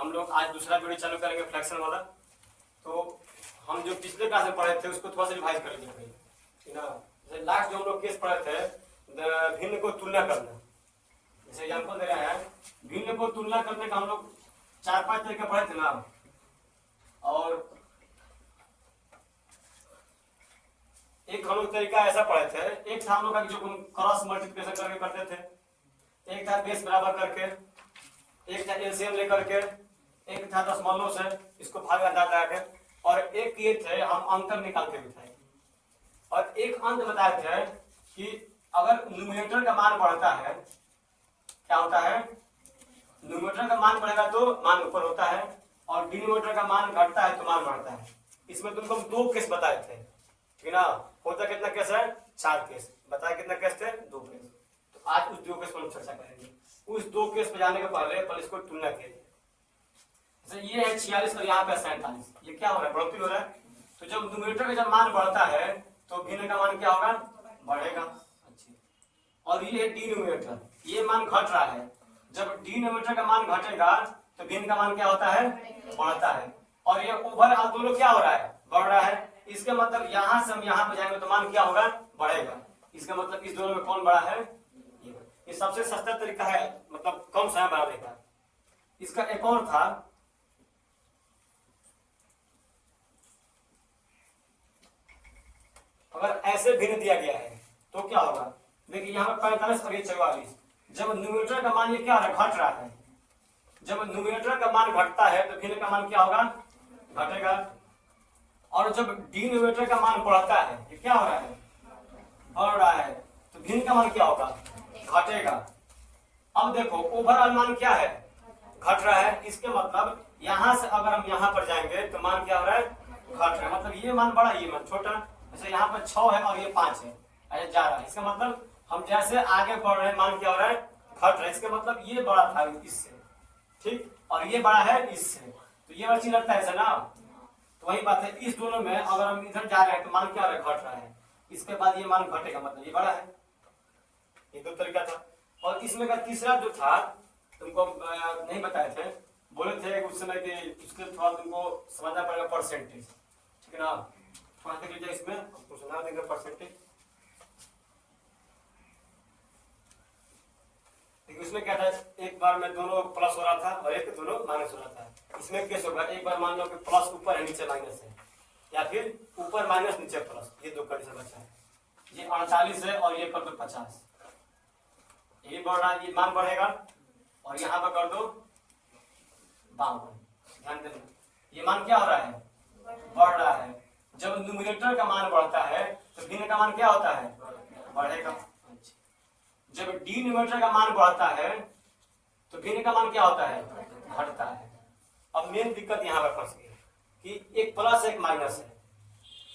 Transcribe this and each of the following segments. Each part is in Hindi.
हम लोग आज दूसरा वीडियो चालू करेंगे फ्रैक्शन वाला। तो हम जो पिछले क्लास में पढ़े थे उसको थोड़ा सा रिवाइज कर लीजिए भाई, ठीक ना। जैसे लास्ट जो हम लोग केस पढ़े थे भिन्न को तुलना करना, जैसे एग्जाम्पल दे रहे हैं, भिन्न को तुलना करने का हम लोग 4-5 तरीके पढ़े थे ना। और एक हम लोग तरीका ऐसा पढ़े थे, एक था हम लोग का जो क्रॉस मल्टीप्लिकेशन करके करते थे, एक था बेस बराबर करके, एक था एलसीएम लेकर के, एक था दशमलव से इसको भाग अंदाज लगा के, और एक ये थे हम अंतर निकाल के बिठाए। और एक अंत बताए थे कि अगर न्यूमरेटर का मान बढ़ता है, क्या होता है, न्यूमरेटर का मान बढ़ेगा तो मान ऊपर होता है, और डिनोमिनेटर का मान घटता है तो मान बढ़ता है। इसमें तुमको हम 2 केस बताए थे, ठीक ना। होता कितना केस है, 4 केस बताया, कितना केस थे, 2 केस। तो आज उस 2 केस पर हम चर्चा करेंगे। उस 2 केस पे जाने के पहले इसको तुलना कीजिए। जैसे ये है 46 और यहाँ पे 47, ये क्या हो रहा है, बढ़ोतरी हो रहा है। तो जब न्यूमरेटर का जब मान बढ़ता है तो भिन्न का मान क्या होगा, बढ़ेगा। अच्छा, और ये है डिनोमिनेटर, ये मान घट रहा है। जब डिनोमिनेटर का मान घटेगा तो भिन्न का मान क्या होता है, बढ़ता है। और ये ओवरऑल दोनों क्या हो रहा है, बढ़ रहा है। इसका मतलब यहाँ से हम यहाँ पे जाएंगे तो मान क्या होगा, बढ़ेगा। इसका मतलब इस दोनों में कौन बड़ा है, ये सबसे सस्ता तरीका है, मतलब कम समय बनाने का। इसका एक और था, अगर ऐसे भिन्न दिया गया है तो क्या होगा। देखिए यहाँ पर 45 और ये 44, जब न्यूमरेटर का मान ये क्या है, घट रहा है। जब न्यूमरेटर का मान घटता है तो भिन्न का मान क्या होगा, घटेगा। और जब डिनोमिनेटर का मान बढ़ता है, ये क्या हो रहा है, बढ़ रहा है, तो भिन्न का मान क्या होगा, घटेगा। अब देखो ओवरऑल मान क्या है, घट रहा है। इसके मतलब यहां से अगर हम यहां पर जाएंगे तो मान क्या हो रहा है, घट रहा है। मतलब ये मान बड़ा, ये मान छोटा। जैसे यहाँ पर 6 है और ये 5 है, ऐसे जा रहा है। इसका मतलब हम जैसे आगे बढ़ रहे हैं मान क्या हो रहा है, घट रहा है। इसका मतलब ये बड़ा था इससे, ठीक, और ये बड़ा है इससे, तो ये वाला चीज लगता है ऐसा ना। तो वही बात है, इस दोनों में अगर हम इधर जा रहे हैं तो मान क्या हो रहा है, घट रहा है। इसके बाद ये मान घटेगा, मतलब ये बड़ा है। ये 2 तरीका था। और इसमें का तीसरा जो था तुमको नहीं बताए थे, बोले थे उस समय के, उसके थोड़ा तुमको समझना पड़ेगा परसेंटेज, ठीक है ना। थोड़ा देख लीजिए, इसमें आपको सुना देंगे परसेंटेज। देखिए उसमें क्या था, एक बार में दोनों प्लस हो रहा था और एक दोनों माइनस हो रहा था। इसमें कैसे होगा, एक बार मान लो कि प्लस ऊपर है नीचे माइनस है, या फिर ऊपर माइनस नीचे प्लस, ये 2 कंडीशन बचा है। ये 48 है और ये कर दो 50, ये बढ़ रहा है, ये मान बढ़ेगा। और यहाँ पर कर दो 52, ध्यान देना, ये मान क्या हो रहा है, बढ़ रहा है। जब न्यूमरेटर का मान बढ़ता है तो भिन्न का मान क्या होता है, बढ़ेगा। जब डिनोमिनेटर का मान बढ़ता है तो भिन्न का मान क्या होता है, घटता है। अब मेन दिक्कत यहाँ पर फंस गई कि एक प्लस एक माइनस है,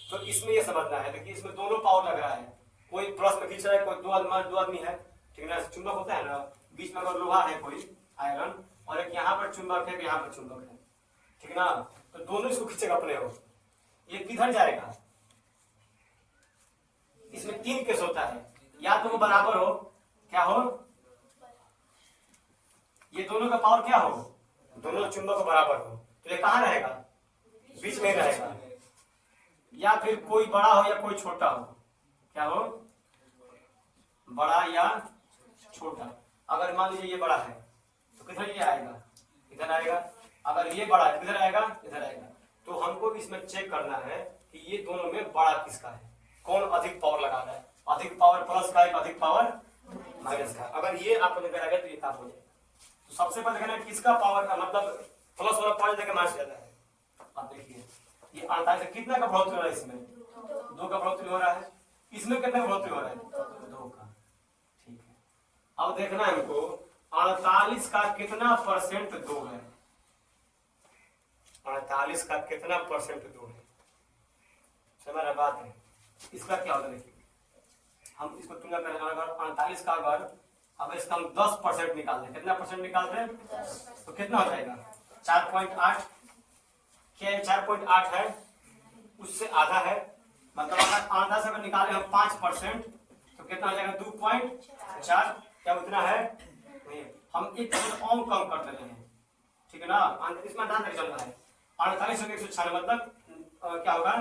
तो इसमें ये समझना है। देखिए इसमें दोनों पावर लग रहा है, कोई प्लस में खींच रहा है, कोई दो आदमी है, ठीक है ना। चुंबक होता है ना, बीच में अगर लोहा है कोई आयरन, और एक यहाँ पर चुंबक है, यहाँ पर चुंबक है, ठीक ना। तो दोनों इसको खींचेगा अपने हो, ये किधर जाएगा। इसमें 3 केस होता है, या तो वो बराबर हो, क्या हो, ये दोनों का पावर क्या हो, दोनों चुंबक को बराबर हो, तो ये कहाँ रहेगा, बीच में रहेगा। या फिर कोई बड़ा हो या कोई छोटा हो, क्या हो, बड़ा या छोटा। अगर मान लीजिए ये बड़ा है तो किधर ये आएगा, इधर आएगा। अगर ये बड़ा है किधर आएगा, इधर आएगा। तो हमको इसमें चेक करना है कि ये दोनों में बड़ा किसका है, कौन अधिक पावर लगा रहा है, अधिक पावर प्लस का है, अधिक पावर माइनस का। अगर ये आप लेकर आ गए तो ये काम हो जाएगा। तो सबसे पहले देखना किसका पावर का मतलब प्लस वाला पॉइंट देकर माइनस ज्यादा है। आप देखिए ये 48 कितना का बढ़ोतरी हो रहा है, इसमें 2 का बढ़ोतरी हो रहा है, इसमें कितना बढ़ोतरी हो रहा है, 2 का, ठीक है। अब देखना है हमको 48 का कितना परसेंट 2 है, 48 का कितना परसेंट 2 है, समझ रहा बात है। इसका क्या होगा, देखिए हम इसको तुलना करें, अगर 48 का अगर इसका हम 10% निकाल दें, कितना परसेंट निकाल दें, तो कितना हो जाएगा, 4.8। क्या 4.8 है, उससे आधा है। मतलब अगर आधा से अगर निकाले हम 5% तो कितना हो जाएगा, 2.4। क्या उतना है, नहीं, हम एक और कम कर दे रहे हैं, ठीक है ना। ना, इसमें ध्यान रख चल रहा है 48 होकर 196 मतलब क्या होगा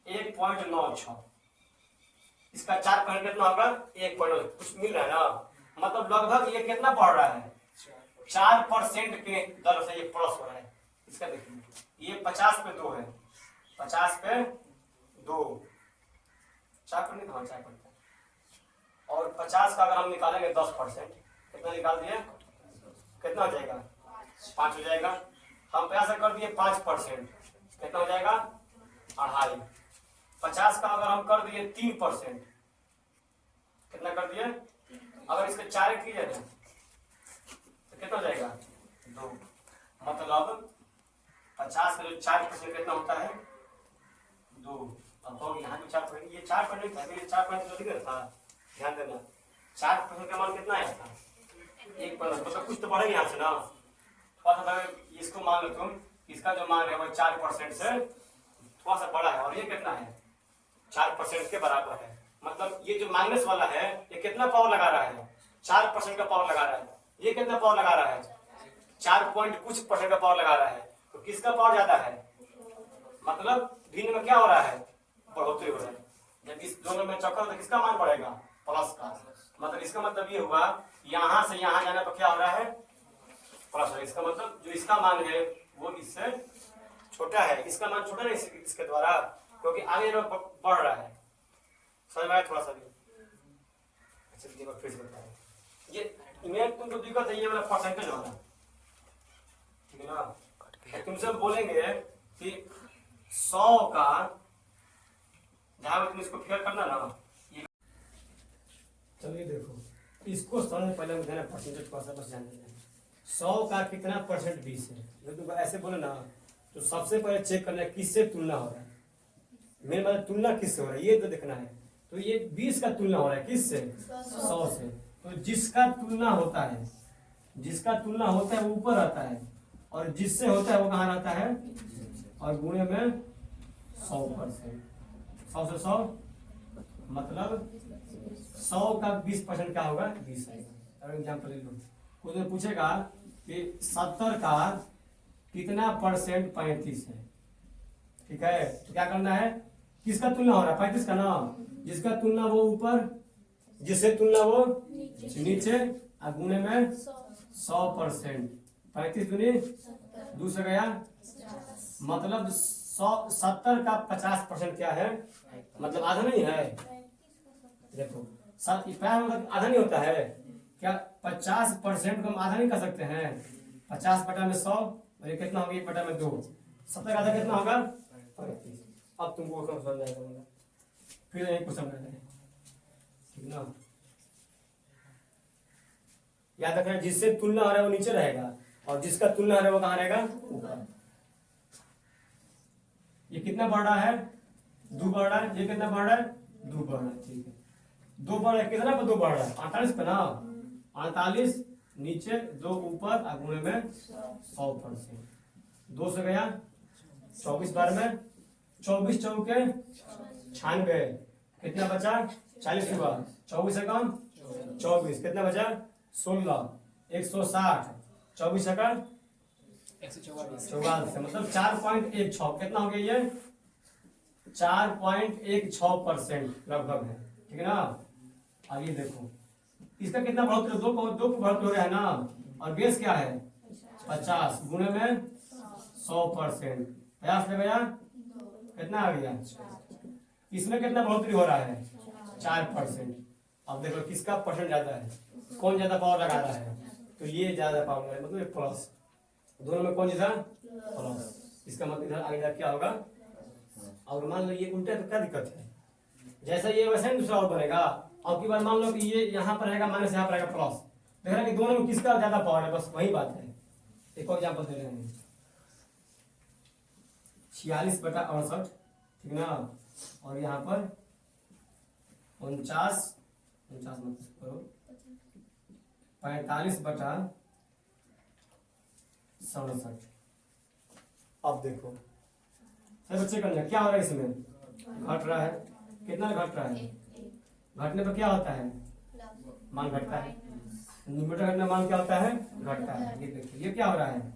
1.96। इसका 4% कितना होगा 1. कुछ मिल रहा है ना, मतलब लगभग ये कितना बढ़ रहा है 4% के दर से ये प्लस हो रहा है। इसका देखिए ये 50 पे 2 है, 50 पे 2 4% हाँ 4%, और 50 का अगर हम निकालेंगे 10%, कितना निकाल दिए, कितना हो जाएगा 5 हो जाएगा। हम पैसा कर दिए 5%, कितना हो जाएगा 2.5। 50 का अगर हम कर दिए 3%, कितना कर दिए, अगर इसके 4 किए ना तो कितना हो जाएगा 2। मतलब 50 का जो 4% कितना होता है 2। अब तो यहाँ पे 4%, ये 4% था, ये 4% तो दिख था, ध्यान देना 4% का मान कितना आया था 1%, मतलब कुछ तो बढ़ेगा यहाँ से ना। थोड़ा सा इसको मान लो तुम, इसका जो मान है वो 4% से थोड़ा सा बड़ा है, और ये कितना है 4% के बराबर है। मतलब ये जो माइनस वाला है ये कितना पावर लगा रहा है 4% का पावर लगा रहा है, ये कितना पावर लगा रहा है 4 पॉइंट कुछ % का पावर लगा रहा है। तो किसका पावर ज्यादा है, मतलब भिन्न में क्या हो रहा है बढ़ोतरी हो रहा है। जब इस दोनों में चक्कर तो किसका मान बढ़ेगा प्लस का, मतलब इसका मतलब ये हुआ यहाँ से यहाँ जाने पर क्या हो रहा है प्लस है। इसका मतलब जो इसका मान है वो इससे छोटा है, इसका मान छोटा नहीं इसके द्वारा, क्योंकि आगे बढ़ रहा है। समझ में आया थोड़ा सा भी। अच्छा फिर से बताएं, ये इमेज तुमको दिक्कत है ये वाला परसेंटेज वाला, ठीक है ना। तुमसे बोलेंगे कि 100 का जहां तुम इसको फिगर करना ना, चलिए देखो इसको समझने पहले मुझे ना परसेंटेज को बस जान लेना। 100 का कितना % 20 है, जब तुमको ऐसे बोले ना तो सबसे पहले चेक करना है किससे तुलना हो रहा है। मेरे मतलब तुलना किससे हो रहा है ये तो देखना है। तो ये 20 का तुलना हो रहा है किससे 100 से, तो जिसका तुलना होता है, जिसका तुलना होता है वो ऊपर रहता है, और जिससे होता है वो कहाँ रहता है, और गुणे में 100%। 100 से 100 मतलब 100 का 20% क्या होगा 20 आएगा। और एग्जाम्पल ले लो, कोई पूछेगा कि 70 का कितना % 35 है, ठीक है। तो क्या करना है, किसका तुलना हो रहा है 35 का ना, जिसका तुलना वो ऊपर, जिससे तुलना वो नीचे, और गुणे में 100%। 35 दूनी 2 से गया, मतलब 70 का 50% क्या है, मतलब आधा नहीं है। देखो मतलब आधा नहीं होता है क्या, 50% को हम आधा नहीं कर सकते हैं। 50/100 और ये कितना होगा 1/2, 70 का आधा कितना होगा 35। अब तुमको समझ जाएगा, फिर यही कुछ समझ जाएगा, ठीक ना। याद रखना जिससे तुलना हो रहा है वो नीचे रहेगा, और जिसका तुलना हो रहा है वो कहाँ रहेगा ऊपर। ये कितना बढ़ रहा है 2 बढ़ रहा है, ये कितना बढ़ रहा है 2 बढ़ रहा है, ठीक है। 2 बढ़ रहा है, कितना पे 2 बढ़ रहा है 48 पे ना, 48 नीचे 2 ऊपर, और गुणे में 100%। 2 से गया 24 बार में, 24 चौके 96, कितना बचा 40 हुआ, 24 से कम 24, कितना बचा 16, 160, 24 एकड़ 144, मतलब 4.16, कितना हो गया ये 4.16% लगभग है, ठीक है ना। अब ये देखो इसका कितना बढ़ोतरी, 2 बढ़ोतरी हो रहा है ना, और बेस क्या है 50 गुणे में 100%, 50 ले गया कितना आ गया, इसमें कितना बढ़ोतरी हो रहा है 4%। अब देखो किसका % ज्यादा है, कौन ज्यादा पावर लगा रहा है, तो ये ज्यादा पावर लगा, मतलब प्लस, दोनों में कौन ज्यादा प्लस। इसका मतलब इधर आगे क्या होगा, और मान लो ये उल्टा है तो क्या दिक्कत है, जैसा ये वैसा ही दूसरा और बनेगा। अब की बार मान लो कि ये यहाँ पर रहेगा माइनस, यहाँ पर रहेगा प्लस, देख रहा है कि दोनों में किसका ज्यादा पावर है, बस वही बात है। एक और एग्जाम्पल दे रहे हैं 46/68, ठीक ना, और यहाँ पर 49 मत करो 45/67। अब देखो सर बच्चे करना क्या हो रहा है, इसमें घट रहा है, कितना घट रहा है, घटने पर क्या होता है मान घटता है, न्यूमरेटर घटना मान क्या होता है घटता है। ये देखिए ये क्या हो रहा है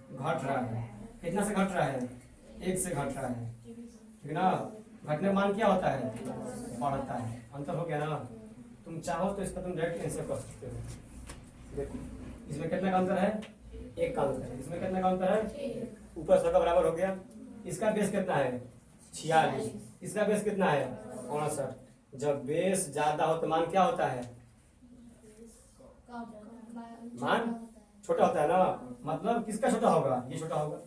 घट रहा है। कितना से घट रहा है? 1 से घट रहा है, ठीक ना। घटने मान क्या होता है? बढ़ता है। अंतर हो गया ना। तुम चाहो तो इसका तुम डायरेक्ट आंसर कर सकते हो। देखो इसमें कितना का अंतर है? 1 का अंतर है। इसमें कितना का अंतर है? ऊपर सबका बराबर हो गया। इसका बेस कितना है? 46। इसका बेस कितना है? 59। जब बेस ज्यादा हो तो मान क्या होता है? मान छोटा होता है ना। मतलब किसका छोटा होगा? ये छोटा होगा।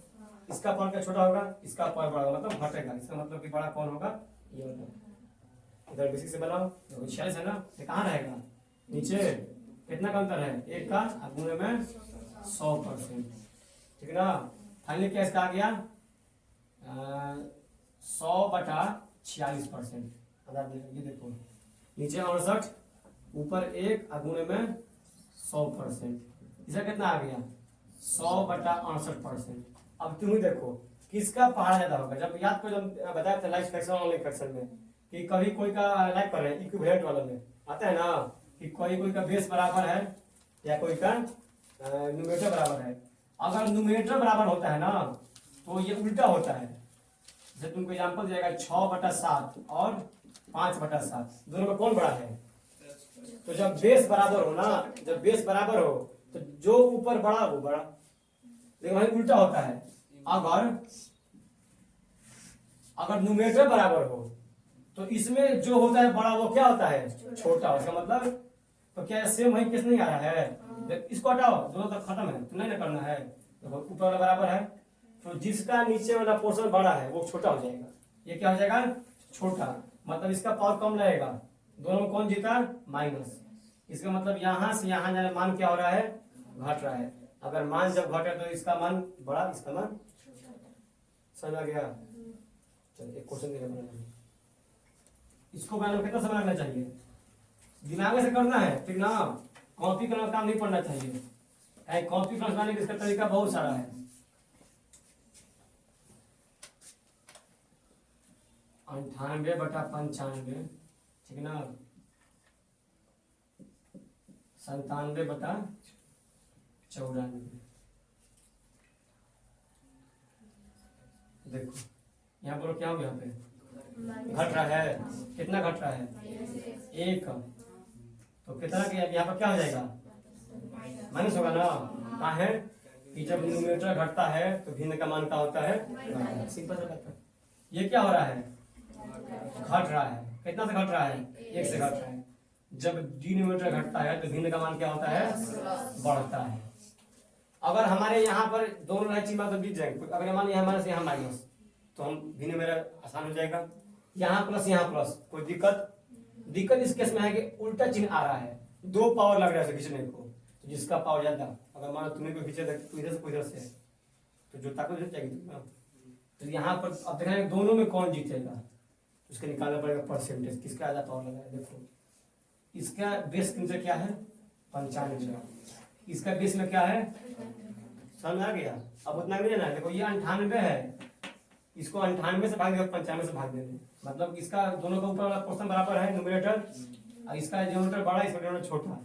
इसका पावर क्या छोटा होगा? इसका पावर बड़ा होगा, मतलब घटेगा। इसका मतलब कि बड़ा कौन होगा? ये होगा। इधर बेसिक से बनाओ। 46 है ना, ये कहाँ रहेगा? नीचे। कितना का अंतर है? 1 का, और गुणे में 100%, ठीक है ना। फाइनली क्या इसका आ गया? 100/46%। ये देखो नीचे 59, ऊपर 1 और गुणे में 100%। इसका कितना आ गया? 100/68%। अब तुम ही देखो किसका पहाड़ ज्यादा होगा। जब याद को जब बताया था लाइफ फ्रैक्शन और फ्रैक्शन में कि कभी कोई का लाइक कर रहे हैं इक्विवेलेंट वाला में आता है ना कि कोई का बेस बराबर है या कोई का न्यूमरेटर बराबर है। अगर न्यूमरेटर बराबर होता है ना तो ये उल्टा होता है। जैसे तुमको एग्जाम्पल जाएगा 6/7 और 5/7, दोनों में कौन बड़ा है? तो जब बेस बराबर हो ना, जब बेस बराबर हो तो जो ऊपर बड़ा वो बड़ा। लेकिन वही उल्टा होता है। अगर न्यूमरेटर बराबर हो तो इसमें जो होता है बड़ा वो क्या होता है? छोटा। इसका मतलब तो क्या सेम वही केस नहीं आ रहा है? इसको हटाओ, दोनों तक खत्म है तो नहीं ना करना है। तो ऊपर वाला बराबर है तो जिसका नीचे वाला पोर्शन बड़ा है वो छोटा हो जाएगा। ये क्या हो जाएगा? छोटा। मतलब इसका पावर कम रहेगा। दोनों में कौन जीता? माइनस। इसका मतलब यहां से यहां जाने मान क्या हो रहा है? घट रहा है। अगर मान जब घटे तो इसका मान बड़ा, इसका मान समझ आ गया। चलिए एक क्वेश्चन देना। इसको बनाने में कितना समय लगना चाहिए? दिमाग से करना है, ठीक ना। कॉपी करने का काम नहीं पड़ना चाहिए। कॉपी बनाने का इसका तरीका बहुत सारा है। 98/95, ठीक ना। 97/94। देखो यहाँ बोलो क्या हो? यहाँ पे घट रहा है। कितना घट रहा है? 1। तो कितना के यहाँ पर क्या हो जाएगा? माइनस होगा ना। कहाँ है कि जब न्यूमरेटर घटता है तो भिन्न का मान क्या होता है? सिंपल सा बात है। ये क्या हो रहा है? घट रहा है। कितना से घट रहा है? 1 से घट रहा है। जब डिनोमिनेटर घटता है तो भिन्न का मान क्या होता है? बढ़ता है। अगर हमारे यहाँ पर दोनों रहे चिन्ह तो बीत जाएंगे। अगर मान यहाँ माइनस यहाँ माइनस तो हम भिन्न मेरा आसान हो जाएगा। यहाँ प्लस यहाँ प्लस, कोई दिक्कत इस केस में है कि उल्टा चिन्ह आ रहा है। 2 पावर लग रहा है खींचने को, तो जिसका पावर ज्यादा, अगर मान तुम्हें कोई खींचे तो इधर से कोई इधर से तो जो ताकत हो जाएगी ना। तो यहाँ पर अब देखना है दोनों में कौन जीतेगा, उसके निकालना पड़ेगा परसेंटेज, किसका ज्यादा पावर लगा है। देखो इसका बेस किनसे क्या है? 95। इसका बेस में क्या है? समझ आ गया। अब उतना भी लेना है। देखो ये 98 है, इसको 98 से भाग दे, 95 से भाग देंगे। मतलब इसका दोनों का ऊपर वाला पोर्शन बराबर है न्यूमरेटर, और इसका डिनोमिनेटर बड़ा, इसका डिनोमिनेटर छोटा।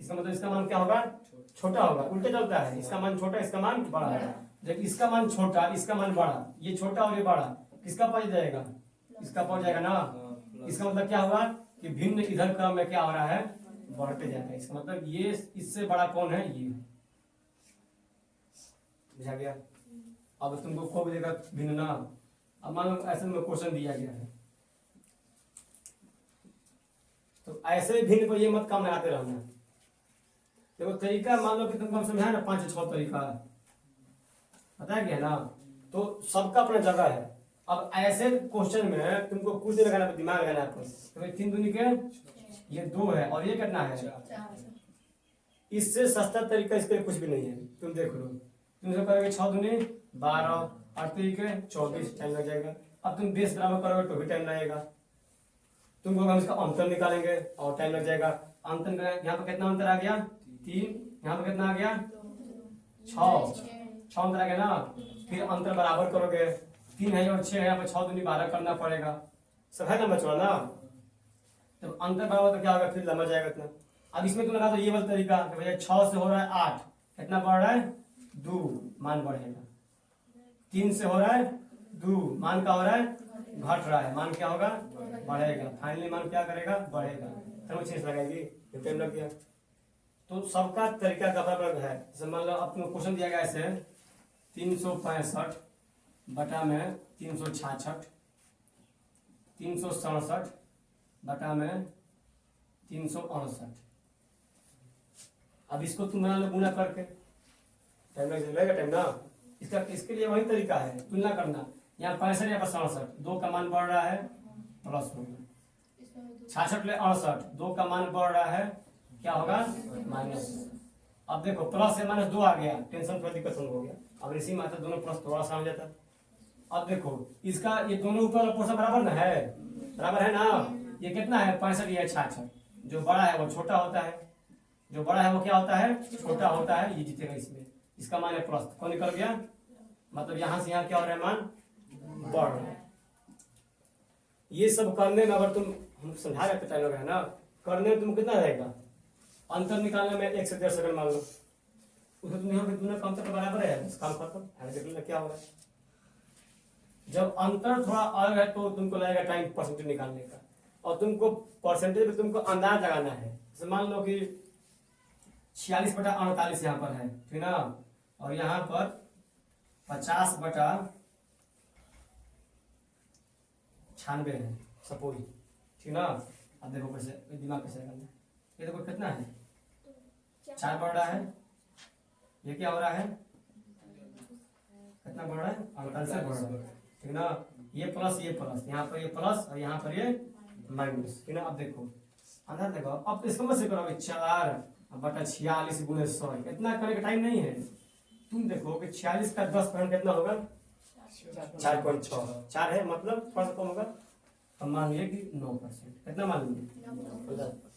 इसका मतलब इसका मान क्या होगा? छोटा होगा। उल्टे चलता है, इसका मान छोटा, इसका मान बड़ा है। जब इसका मान छोटा, इसका मान बड़ा, ये छोटा और ये बड़ा, किसका पहुंच जाएगा? इसका पहुंच जाएगा ना। इसका मतलब क्या हुआ कि भिन्न इधर क्रम में क्या हो रहा है? बढ़ते जाता है। इसका मतलब ये इससे बड़ा कौन है? ये। बुझा गया। अब तुमको को भी देगा भिन्न ना। अब मान लो ऐसे में क्वेश्चन दिया गया है तो ऐसे भिन्न को ये मत काम लगाते रहना। देखो तरीका मान लो कि तुमको समझा ना 5-6 तरीका बताया गया ना, तो सबका अपना जगह है। अब ऐसे क्वेश्चन में तुमको कुछ लगाना, दिमाग लगाना है। तो 3 दूनी के ये 2 है और ये कितना है? इससे सस्ता तरीका इसके लिए कुछ भी नहीं है। तुम देख लो, तुम सब करोगे 6 दूनी 12 और 3 के 24, टाइम लग जाएगा। अब तुम बेस बराबर करोगे तो भी टाइम लगेगा। तुमको हम इसका अंतर निकालेंगे और टाइम लग जाएगा। अंतर यहाँ पर कितना अंतर आ गया? 3। यहाँ पर कितना आ गया? 6 अंतर आ गया ना। फिर अंतर बराबर करोगे, 3 है और 6 है, यहाँ पर 6 दूनी 12 करना पड़ेगा। सब है ना बचवा ना। जब अंतर बराबर तो क्या होगा? फिर लंबा जाएगा इतना। अब इसमें तुम लगा दो ये वाला तरीका, भैया 6 से हो रहा है 8, कितना बढ़ रहा है? 2, मान बढ़ेगा। 3 से हो रहा है 2, मान का हो रहा है घट रहा है, मान क्या होगा बढ़ेगा। फाइनली मान क्या करेगा बढ़ेगा। थर्मो चेंज लगाएगी, टाइम लग गया। तो सबका तरीका अलग है। जैसे मान लो आपको क्वेश्चन दिया गया ऐसे 365 बटा में 366, 367 बटा में 368। अब इसको तुम बना लो गुना करके, टाइम लगेगा टाइम ना। इसके लिए वही तरीका है तुलना करना। यहाँ 65 या 67, 2 का मान बढ़ रहा है प्लस होगा। 66 ले 68, 2 का मान बढ़ रहा है क्या होगा माइनस। अब देखो प्लस से माइनस 2 आ गया, टेंशन थोड़ा दिक्कत हो गया। अब इसी में आता दोनों प्लस थोड़ा सा हो जाता। अब देखो इसका ये दोनों ऊपर पोर्शन बराबर ना है, बराबर है ना। ये कितना है 65, ये 66। जो बड़ा है वो छोटा होता है, जो बड़ा है वो क्या होता है छोटा होता है। ये जीतेगा इसमें, इसका मान है प्लस, कौन निकल गया। मतलब यहां से यहाँ क्या हो रहा है मान बढ़ रहा है। ये सब करने में अगर तुम हम समझा रहे टाइम लग रहा है ना, करने में तुम कितना रहेगा अंतर निकालने में 1 से 1.5 सेकंड मान लो। उसमें तुम यहाँ पे तुमने कम तक बराबर है, काम खत्म। देख लो क्या हो रहा है। जब अंतर थोड़ा अलग है तो तुमको लगेगा टाइम परसेंटेज निकालने का, और तुमको परसेंटेज में तुमको अंदाज लगाना है। जैसे मान लो कि 46 बटा 48 यहाँ पर है, ठीक ना, और यहाँ पर 50 बटा 96 है सपोज, ठीक ना। अब देखो कैसे दिमाग कैसे करना है। ये देखो कितना है 4 बढ़ रहा है, ये क्या हो रहा है कितना बढ़ रहा है 48 से बढ़ रहा है, ठीक ना। ये प्लस यहाँ पर ये प्लस और यहाँ पर ये माइनस, ठीक ना। अब देखो अंदर देखो, अब इसको मत से करोगे 4 बटा 46 गुणे 100, इतना करने का टाइम नहीं है। तुम देखो कि 46 का 10% कितना होगा 4.6, 4 है मतलब थोड़ा सा कम होगा। अब मान लीजिए कि 9%, कितना मान लीजिए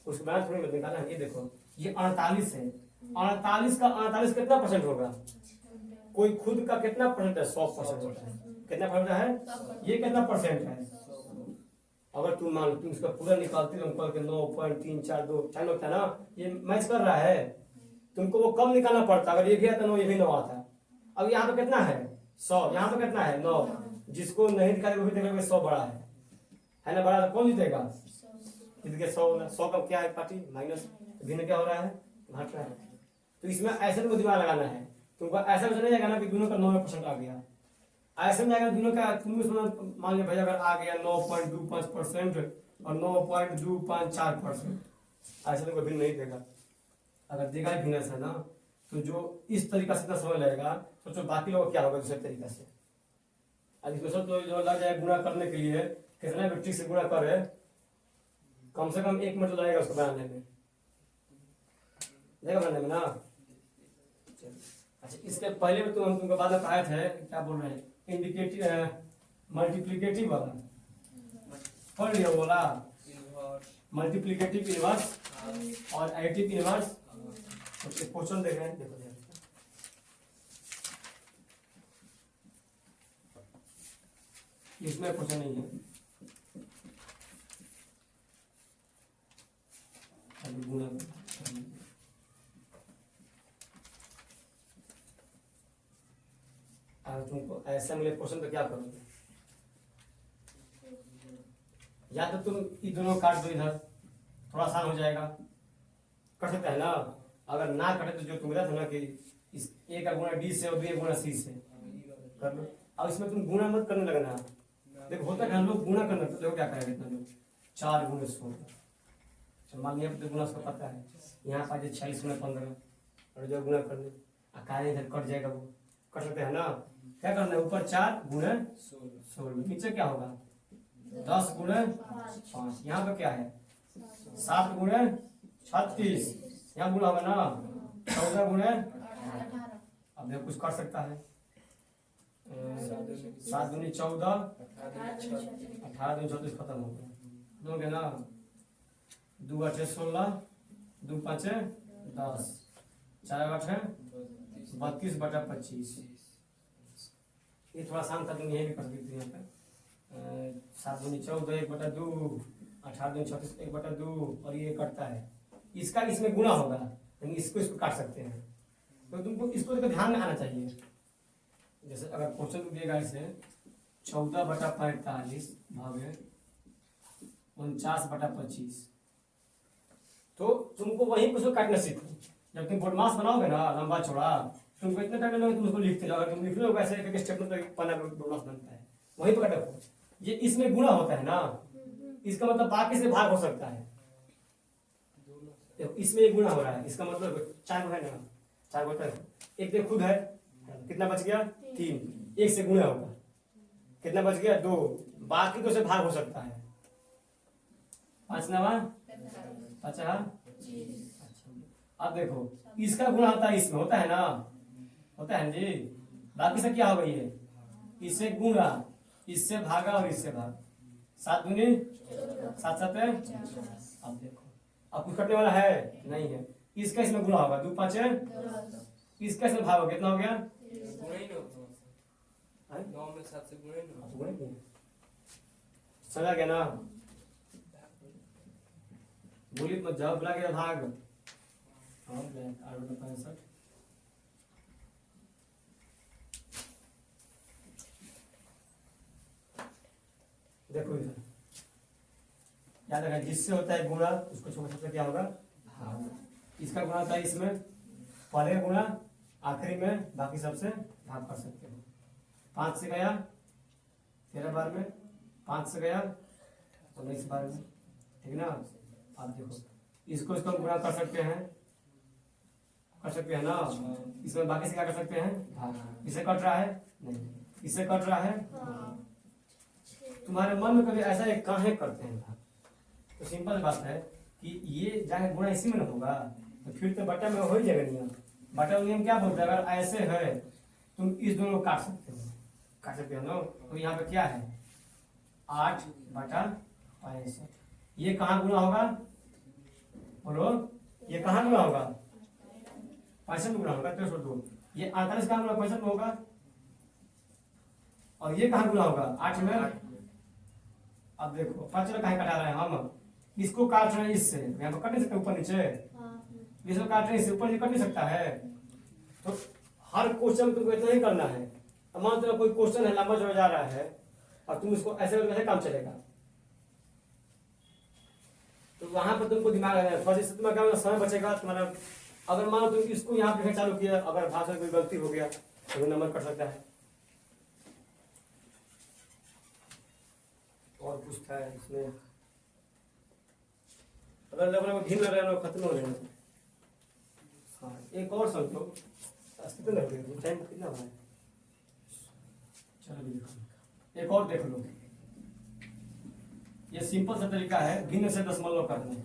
उसके बाद थोड़ी निकालना है। ये देखो ये 48 है, 48 का 48 कितना परसेंट होगा। कोई खुद का कितना परसेंट है 100% होता है। कितना परसेंट है ये कितना परसेंट है। अगर तुम मान लो तुम इसका पूरा निकालते हो निकाल के 9.342 चाहे होता है ना, ये मैच कर रहा है। तुमको वो कम निकालना पड़ता, अगर ये भी आता 9 ये भी 9 आता। अब यहाँ पे कितना है 100, यहाँ पे कितना है 9। जिसको नहीं निकाले वो भी देखेगा 100 बड़ा है ना, बड़ा तो कौन जीतेगा जिसके 100 का क्या है पार्टी माइनस, भिन्न क्या हो रहा है घट रहा है। तो इसमें ऐसे तुमको दिमाग लगाना है। तुमको ऐसा नहीं जाएगा ना कि दोनों का 9% आ गया, ऐसे में अगर दोनों का तुम मान लीजिए भाई अगर आ गया 9.25% और 9.254%, ऐसे तो भिन्न नहीं देगा। अगर देगा ही भिन्न है ना, तो जो इस तरीका से इतना समय लगेगा, सोचो बाकी लोग क्या होगा दूसरे तरीका से। आज इसमें तो जो लग जाए गुणा करने के लिए कितना भी ठीक से गुणा करे, कम से कम 1 मिनट तो लगेगा उसको बनाने में, बनाने में ना। अच्छा इसके पहले भी हम तुमको बाद में पढ़ाए थे, क्या बोल रहे हैं इंडिकेटिव मल्टीप्लिकेटिव वाला पढ़ लिया बोला, मल्टीप्लिकेटिव इनवर्स और एडिटिव इनवर्स। क्वेश्चन देख रहे हैं, देखो इसमें क्वेश्चन नहीं है। अगर तुमको ऐसा मिले क्वेश्चन तो क्या करोगे, या तो तुम ये दोनों काट दो, इधर थोड़ा आसान हो जाएगा, कर सकते हैं ना। अगर ना कटे तो जो तुम था ना कि इस ए का गुणा डी से और बी का गुणा सी से कर लो। अब इसमें तुम गुणा मत करने लगना। देखो होता है हम लोग गुणा करने तो देखो क्या करेंगे इतना लोग 4 गुणे 16, मान लिया तो गुणा उसको पता है। यहाँ पर 46 गुणे 15 और जो गुणा करने कार्य इधर कट जाएगा, वो कर सकते हैं ना। क्या करना है ऊपर 4 गुणे 16, नीचे क्या होगा 10 गुणे 5, यहाँ पे क्या है 7 गुणे 36, यहाँ गुणा होगा ना 14 गुणे। अब देखो कुछ कर सकता है 7 दूनी 14, 18 दूनी 34 खत्म हो गया, दोगे ना 2 8 16, 2 5 10, 4 8 32 बटा 25। ये थोड़ा आसान था, तुम यही भी कर सकते थे। यहाँ पे 7 दूनी 14, 1 बटा 2, 18 दूनी 36, 1 बटा 2, और ये कटता है, इसका इसमें गुणा होगा, इसको काट सकते हैं। तो तुमको इसको ध्यान में आना चाहिए। जैसे अगर क्वेश्चन दिएगा इसे 14/45 भागे 49/25, तो तुमको वहीं पर उसको काटना सीखो। जब तुम बोर्ड मास बनाओगे ना लंबा चौड़ा, तुमको इतना टाइम लगेगा, तुम उसको लिखते जाओ। अगर तुम लिख लो वैसे एक स्टेप में तो पन्ना बोर्ड मास बनता है, वहीं पर काटो। ये इसमें गुणा होता है ना, इसका मतलब बाकी से भाग हो सकता है। देखो इसमें एक गुणा हो रहा है, इसका मतलब 4 है ना, 4 होता है। एक देख खुद है, कितना बच गया 3, एक से गुणा होगा, कितना बच गया 2, बाकी तो से भाग हो सकता है। 5 नवा 50। अब देखो इसका गुणा होता है, इसमें होता है ना, होता है जी। बाकी से क्या हो गई है, इससे गुणा, इससे भागा और इससे भाग, 7 दूनी 7 7 है। अब देखो अब कुछ कटने वाला है नहीं है, इसका इसमें गुणा होगा 2 5 है, इसका इसमें भाग होगा, कितना हो गया, गुणा ही नहीं होता, 9 में 7 से गुणा ही नहीं होता। चला गया ना, बोली मत जाओ, बुला गया भाग। हाँ 8/65। देखो इधर याद रखना, जिससे होता है गुणा उसको छोटा छोटा क्या होगा भाग। इसका गुणा होता है इसमें, पहले गुणा आखिरी में, बाकी सबसे भाग कर सकते हो। 5 से गया 13 बार में, 5 से गया 19 बार में, ठीक ना। आप देखो इसको इसको गुणा कर सकते हैं, कर सकते हैं ना, इसमें बाकी से क्या कर सकते हैं भाग। इसे कट रहा है नहीं, इसे कट रहा है। तुम्हारे मन में कभी ऐसा एक काहे करते हैं भाग, तो सिंपल बात है कि ये जाके गुणा इसी में ना होगा, तो फिर तो बटा में हो ही जाएगा नियम। बटा नियम क्या बोलता है, अगर ऐसे है तुम इस दोनों को काट सकते हो, काट सकते हो ना। तो यहाँ पे क्या है 8/65, ये कहाँ गुणा होगा बोलो, ये कहाँ गुणा होगा 65 में गुणा होगा, 2 ये 48 कहाँ गुणा 65 में होगा, और ये कहाँ गुणा होगा 8 में। अब देखो 5 कहीं कटा रहे हैं हम, इसको काट रहे हैं इससे, यहाँ पर कट नहीं सकते ऊपर नीचे, इसको काट रहे हैं इससे, ऊपर नीचे कट नहीं सकता है। तो हर क्वेश्चन तुमको इतना ही करना है। मान लो कोई क्वेश्चन है लंबा चौड़ा जा रहा है और तुम इसको ऐसे कैसे काम चलेगा, तो वहां पर तुमको दिमाग लगाना है थोड़ा सा, तुम्हारा क्या समय बचेगा तुम्हारा। अगर मान लो तुम इसको यहाँ पे चालू किया, अगर भाषा में कोई गलती हो गया तो नंबर कट सकता है। और पूछता है इसमें, अगर लगभग घिन लग रहा है खत्म हो जाएगा। हाँ एक और समझो, कितना टाइम कितना हुआ है, चलो एक और देख लो। ये सिंपल सा तरीका है, भिन्न से दशमलव करने।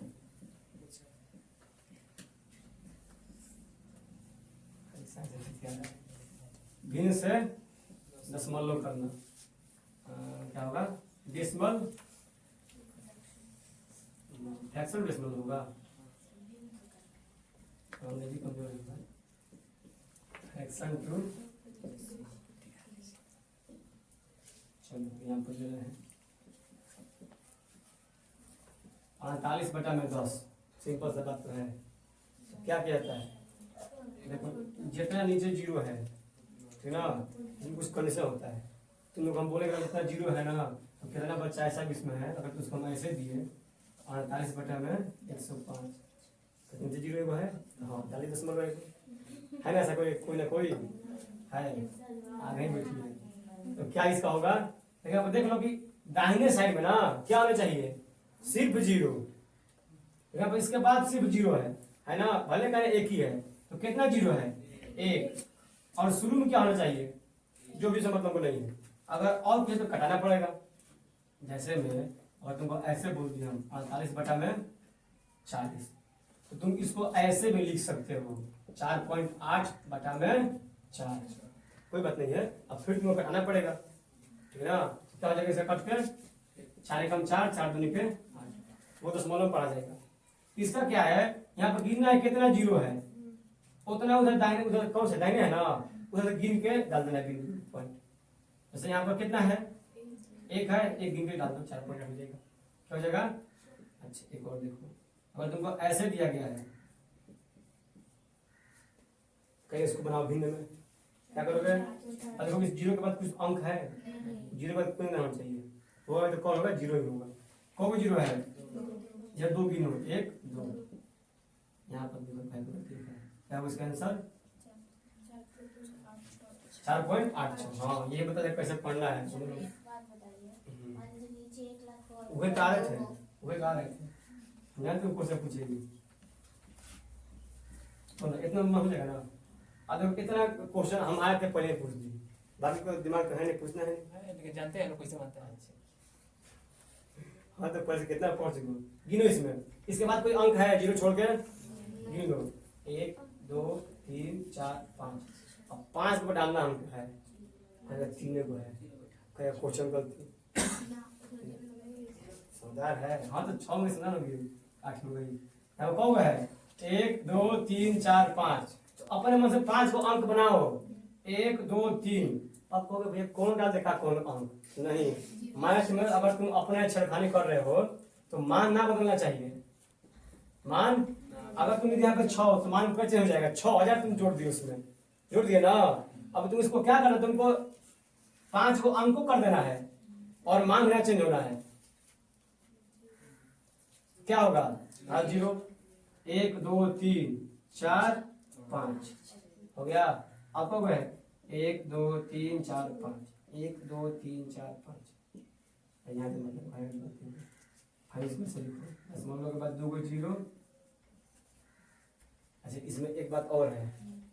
भिन्न से दशमलव करना क्या होगा, डेसिमल फ्रैक्शन डेसिमल होगा, भी कमजोर होगा। फ्रैक्शन टू, चलो यहाँ पर जो है 48/10, सिंपल सा बात तो है। क्या कहता है देखो, जितना नीचे 0 है ठीक ना, कुछ कंडीशन होता है। तुम लोग हम बोलेगा जितना 0 है ना, तो कितना बच्चा ऐसा भी इसमें है, अगर तो उसको हम ऐसे दिए 48/105, तो नीचे 0 है, हाँ 40.1 है ना, ऐसा कोई ना कोई है आगे बैठी है। तो क्या इसका होगा, लेकिन आप देख लो कि दाहिने साइड में ना क्या होना चाहिए, सिर्फ 0। लेकिन इसके बाद सिर्फ 0 है ना, भले कहें एक ही है, तो कितना 0 है 1, और शुरू में क्या होना चाहिए जो भी मतलब को नहीं है। अगर और कुछ तो कटाना पड़ेगा, जैसे में अगर तुमको ऐसे बोल दिया हम 48/40, तो तुम इसको ऐसे भी लिख सकते हो 4.8/4, कोई बात नहीं है। अब फिर तुमको कटाना पड़ेगा, ठीक है ना। कितना हो जाएगा इसे कट के, 4 एकम 4, 4 दूनी के 8, वो दशमलव पढ़ा जाएगा। इसका क्या है, यहाँ पर गिनना है कितना 0 है, उतना उधर दाहिने, उधर कौन से दाहिने है ना, उधर गिन के डाल देना पॉइंट। जैसे यहाँ पर कितना है 1 है, 1 गिन के डाल दो, 4 पॉइंट हो जाएगा। क्या हो जाएगा, अच्छा एक और देखो, अगर तुमको ऐसे दिया गया है, कहीं इसको बनाओ भिन्न में, क्या करोगे? अब देखो इस जीरो के बाद कुछ अंक है, जीरो के बाद कोई नहीं होना चाहिए, होगा तो कौन होगा? जीरो ही होगा। कौन जीरो है? या दो गिनो, 1 2, यहाँ पर देखो फाइव ठीक है, क्या होगा इसका आंसर? 4.86। हाँ ये बता दे कैसे पढ़ना है, सुन लो। वही गा रहे थे, वही गा रहे थे, जानते हो क्वेश्चन पूछेगी तो ना इतना हो जाएगा ना। अब देखो इतना क्वेश्चन हम आए थे पहले पूछ दिए, बाकी को दिमाग तो है नहीं, पूछना है नहीं। लेकिन जानते हैं लोग कैसे मानते हैं। हाँ तो पहले से कितना पहुंच गए, गिनो इसमें। इसके बाद कोई अंक है जीरो छोड़ के? गिनो 1 2 3 4 5। अब 5 को डालना हमको है, अगर 3 को है क्या क्वेश्चन गलती समझदार है। हाँ तो 6 में से ना होगी, 8 हो गई। अब कौन है? 1 2 3 4 5। तो अपने मन से 5 को अंक बनाओ, 1 2 3। अब कहोगे भैया कौन डाल देखा कौन अंक? नहीं, मैथ में अगर तुम अपने छेड़खानी कर रहे हो तो मान ना बदलना चाहिए। मान अगर तुम यहाँ पे 6 तो मान ऊपर चेंज हो जाएगा, 6000 तुम जोड़ दिए उसमें, जोड़ दिए ना। अब तुम इसको क्या करना, तुमको 5 को अंक को कर देना है और मान मेरा चेंज होना है। क्या होगा? आज 0 1 2 3 4 5 हो गया। अब कब है? 1 2 3 4 5, 1 2 3 4 5। यहाँ पे मतलब फाइव इसमें से लिखो, दशमलव के बाद 2 को 0। अच्छा इसमें एक बात और है,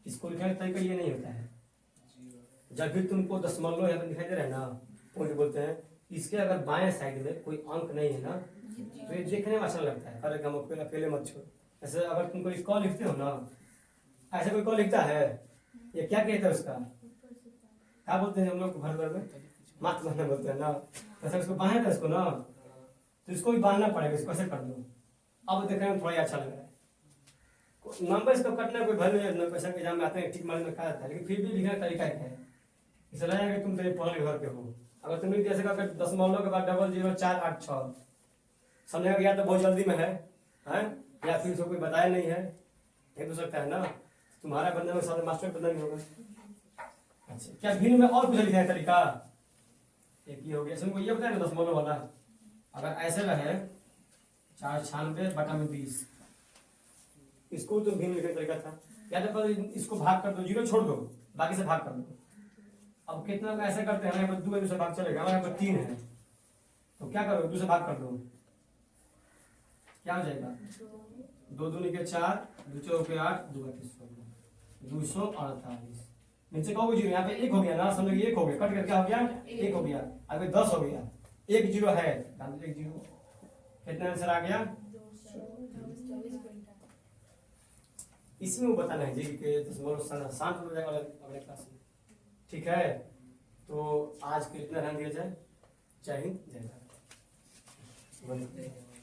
इसको लिखने का तरीका ये नहीं होता है। जब भी तुमको दशमलव यहाँ पे दिखाई दे रहा है ना, पॉइंट बोलते हैं, इसके अगर बाएं साइड में कोई अंक नहीं है ना तो ये देखने में अच्छा लगता है, अरे हम अकेले मत छोड़। ऐसे अगर तुम कोई क लिखते हो ना, ऐसे कोई क लिखता है, ये क्या कहते हैं उसका, क्या बोलते हैं हम लोग घर घर में? मात बांधना बोलते हैं ना। ऐसे उसको बांधे था इसको ना, तो इसको भी बांधना पड़ेगा, इसको ऐसे कर दो। अब देखने में थोड़ा अच्छा लग रहा है। नंबर इसको कटना कोई वैल्यू है, पैसा के एग्जाम में आते हैं टिक मारने में क्या आता है, लेकिन फिर भी लिखने का तरीका है। इसलिए लगेगा कि तुम तेरे पढ़े घर के हो। अगर तुम जैसे का दशमलव के बाद 00 4 8 6 समझेगा कि या तो बहुत जल्दी में है या फिर उसको कोई बताया नहीं है, एक हो सकता है ना। तुम्हारा बंदा में साथ मास्टर बंदा नहीं होगा। अच्छा क्या भिन्न में और कुछ लिखने का तरीका? एक ही हो गया। तुमको ये बताया ना दशमलव वाला, अगर ऐसे रहे 496/20, इसको तो भिन्न लिखने का तरीका था। या तो इसको भाग कर दो, 0 छोड़ दो, बाकी से भाग कर दो। अब कितना ऐसे करते हैं, यहाँ पर 2 से भाग चलेगा, यहाँ पर 3 है तो क्या करो, 2 से भाग कर दो, क्या हो जाएगा? 2 दूनी के 4, 2 चौके 8, 2 248। नीचे कहोगे 0, यहाँ पे 1 हो गया ना, समझो 1 हो गया, कट कर क्या हो गया? 1 हो गया। अभी 10 हो गया, 1 0 है, 1 0। कितना आंसर आ गया? इसमें वो बताना है जी कि दशमलव शांत हो जाएगा अगले क्लास में, ठीक है। तो आज के इतना ध्यान दिया जाए। जय हिंद, जय भारत।